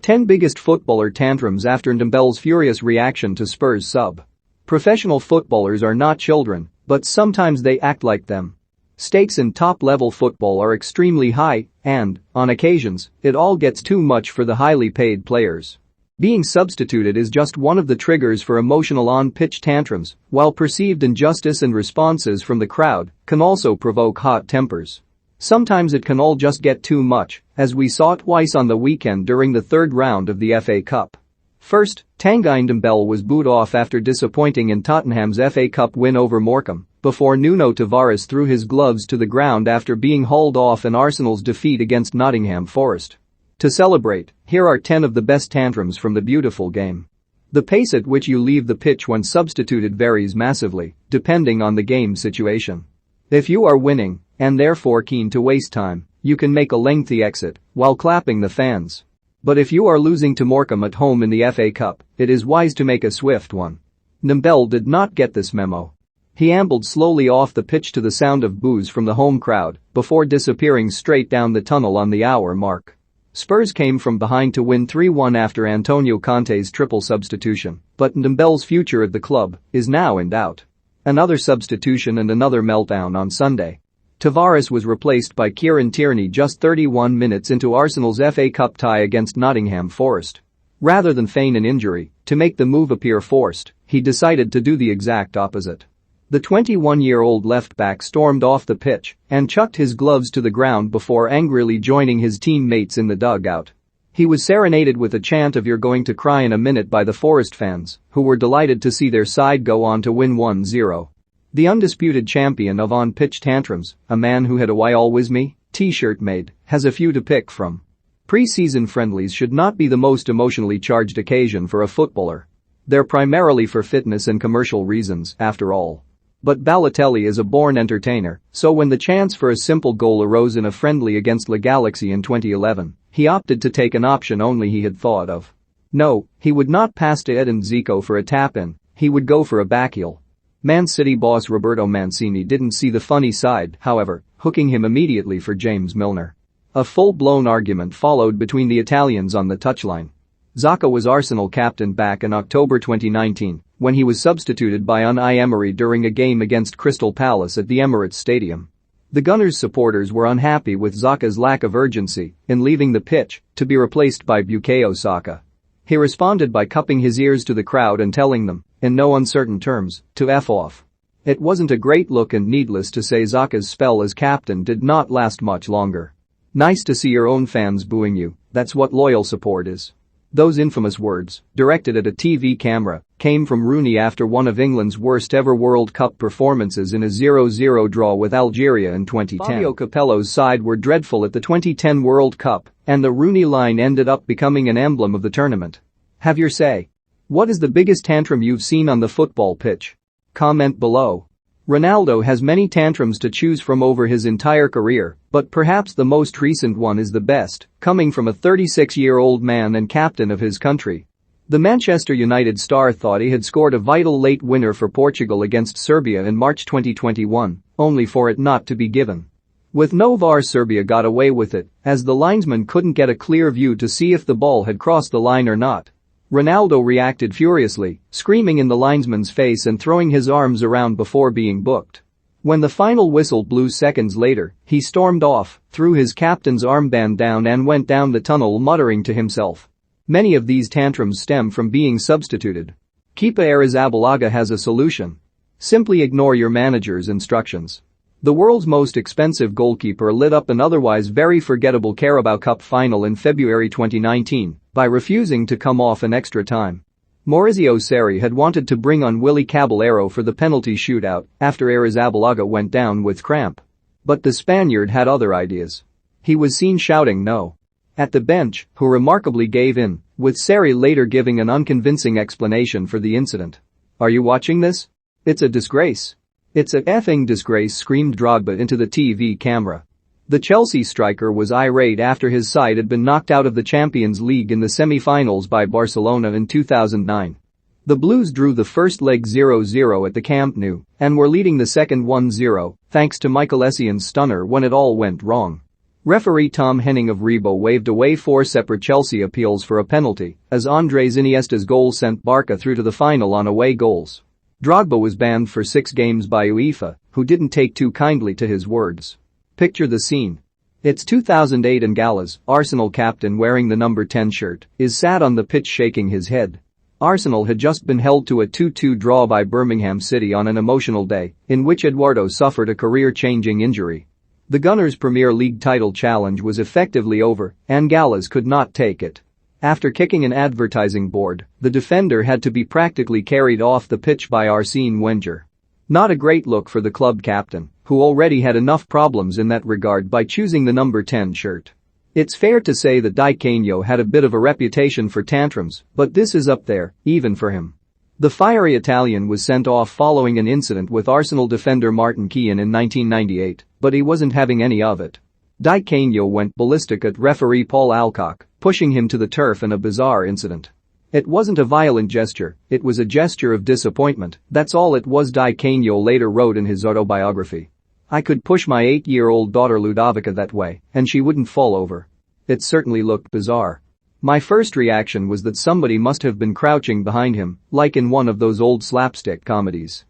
10 biggest footballer tantrums after Ndombele's furious reaction to Spurs sub. Professional footballers are not children, but sometimes they act like them. Stakes in top-level football are extremely high, and, on occasions, it all gets too much for the highly paid players. Being substituted is just one of the triggers for emotional on-pitch tantrums, while perceived injustice and responses from the crowd can also provoke hot tempers. Sometimes it can all just get too much, as we saw twice on the weekend during the third round of the FA Cup. First, Tanguy Ndombele was booed off after disappointing in Tottenham's FA Cup win over Morecambe, before Nuno Tavares threw his gloves to the ground after being hauled off in Arsenal's defeat against Nottingham Forest. To celebrate, here are 10 of the best tantrums from the beautiful game. The pace at which you leave the pitch when substituted varies massively, depending on the game situation. If you are winning, and therefore keen to waste time, you can make a lengthy exit while clapping the fans. But if you are losing to Morecambe at home in the FA Cup, it is wise to make a swift one. Ndombele did not get this memo. He ambled slowly off the pitch to the sound of boos from the home crowd before disappearing straight down the tunnel on the hour mark. Spurs came from behind to win 3-1 after Antonio Conte's triple substitution, but Ndombele's future at the club is now in doubt. Another substitution and another meltdown on Sunday. Tavares was replaced by Kieran Tierney just 31 minutes into Arsenal's FA Cup tie against Nottingham Forest. Rather than feign an injury to make the move appear forced, he decided to do the exact opposite. The 21-year-old left-back stormed off the pitch and chucked his gloves to the ground before angrily joining his teammates in the dugout. He was serenaded with a chant of "You're going to cry in a minute" by the Forest fans, who were delighted to see their side go on to win 1-0. The undisputed champion of on-pitch tantrums, a man who had a "Why always me?" t-shirt made, has a few to pick from. Pre-season friendlies should not be the most emotionally charged occasion for a footballer. They're primarily for fitness and commercial reasons, after all. But Balotelli is a born entertainer, so when the chance for a simple goal arose in a friendly against La Galaxy in 2011, he opted to take an option only he had thought of. No, he would not pass to Edin Dzeko for a tap-in, he would go for a backheel. Man City boss Roberto Mancini didn't see the funny side, however, hooking him immediately for James Milner. A full-blown argument followed between the Italians on the touchline. Xhaka was Arsenal captain back in October 2019, when he was substituted by Unai Emery during a game against Crystal Palace at the Emirates Stadium. The Gunners' supporters were unhappy with Xhaka's lack of urgency in leaving the pitch to be replaced by Bukayo Saka. He responded by cupping his ears to the crowd and telling them, in no uncertain terms, to F off. It wasn't a great look, and needless to say Xhaka's spell as captain did not last much longer. Nice to see your own fans booing you, that's what loyal support is. Those infamous words, directed at a TV camera, came from Rooney after one of England's worst-ever World Cup performances in a 0-0 draw with Algeria in 2010. Fabio Capello's side were dreadful at the 2010 World Cup, and the Rooney line ended up becoming an emblem of the tournament. Have your say. What is the biggest tantrum you've seen on the football pitch? Comment below. Ronaldo has many tantrums to choose from over his entire career, but perhaps the most recent one is the best, coming from a 36-year-old man and captain of his country. The Manchester United star thought he had scored a vital late winner for Portugal against Serbia in March 2021, only for it not to be given. With no VAR, Serbia got away with it, as the linesman couldn't get a clear view to see if the ball had crossed the line or not. Ronaldo reacted furiously, screaming in the linesman's face and throwing his arms around before being booked. When the final whistle blew seconds later, he stormed off, threw his captain's armband down and went down the tunnel muttering to himself. Many of these tantrums stem from being substituted. Kepa Arrizabalaga has a solution. Simply ignore your manager's instructions. The world's most expensive goalkeeper lit up an otherwise very forgettable Carabao Cup final in February 2019 by refusing to come off in extra time. Maurizio Sarri had wanted to bring on Willy Caballero for the penalty shootout after Arrizabalaga went down with cramp. But the Spaniard had other ideas. He was seen shouting no at the bench, who remarkably gave in, with Sarri later giving an unconvincing explanation for the incident. "Are you watching this? It's a disgrace. It's a effing disgrace," screamed Drogba into the TV camera. The Chelsea striker was irate after his side had been knocked out of the Champions League in the semi-finals by Barcelona in 2009. The Blues drew the first leg 0-0 at the Camp Nou and were leading the second 1-0 thanks to Michael Essien's stunner when it all went wrong. Referee Tom Henning of Rebo waved away 4 separate Chelsea appeals for a penalty as Andres Iniesta's goal sent Barca through to the final on away goals. Drogba was banned for 6 games by UEFA, who didn't take too kindly to his words. Picture the scene. It's 2008 and Gallas, Arsenal captain wearing the number 10 shirt, is sat on the pitch shaking his head. Arsenal had just been held to a 2-2 draw by Birmingham City on an emotional day in which Eduardo suffered a career-changing injury. The Gunners' Premier League title challenge was effectively over, and Gallas could not take it. After kicking an advertising board, the defender had to be practically carried off the pitch by Arsene Wenger. Not a great look for the club captain, who already had enough problems in that regard by choosing the number 10 shirt. It's fair to say that Di Canio had a bit of a reputation for tantrums, but this is up there, even for him. The fiery Italian was sent off following an incident with Arsenal defender Martin Keown in 1998, but he wasn't having any of it. Di Canio went ballistic at referee Paul Alcock, pushing him to the turf in a bizarre incident. It wasn't a violent gesture, it was a gesture of disappointment, that's all it was, Di Canio later wrote in his autobiography. I could push my 8-year-old daughter Ludovica that way, and she wouldn't fall over. It certainly looked bizarre. My first reaction was that somebody must have been crouching behind him, like in one of those old slapstick comedies.